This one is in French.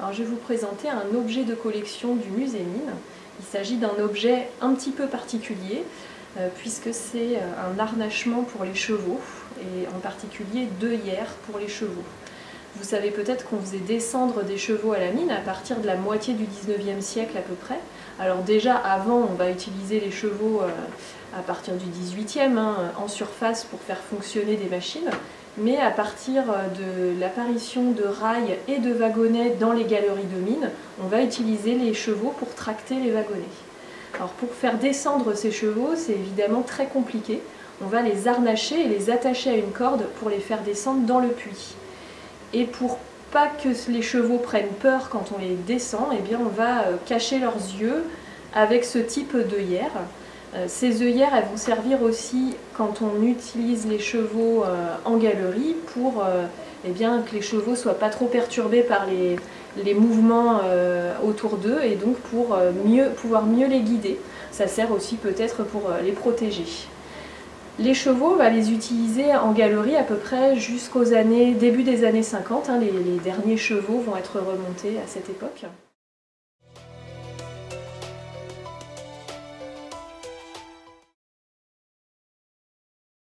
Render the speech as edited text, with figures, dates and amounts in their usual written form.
Alors je vais vous présenter un objet de collection du musée Mines. Il s'agit d'un objet un petit peu particulier puisque c'est un harnachement pour les chevaux et en particulier 2 hyères pour les chevaux. Vous savez peut-être qu'on faisait descendre des chevaux à la mine à partir de la moitié du 19e siècle à peu près. Alors déjà avant on va utiliser les chevaux à partir du 18e en surface pour faire fonctionner des machines. Mais à partir de l'apparition de rails et de wagonnets dans les galeries de mines, on va utiliser les chevaux pour tracter les wagonnets. Alors pour faire descendre ces chevaux, c'est évidemment très compliqué. On va les harnacher et les attacher à une corde pour les faire descendre dans le puits. Et pour pas que les chevaux prennent peur quand on les descend, eh bien on va cacher leurs yeux avec ce type d'œillères. Ces œillères elles vont servir aussi quand on utilise les chevaux en galerie pour eh bien, que les chevaux ne soient pas trop perturbés par les mouvements autour d'eux et donc pour pouvoir mieux les guider. Ça sert aussi peut-être pour les protéger. Les chevaux, on va les utiliser en galerie à peu près jusqu'aux début des années 50. Les derniers chevaux vont être remontés à cette époque.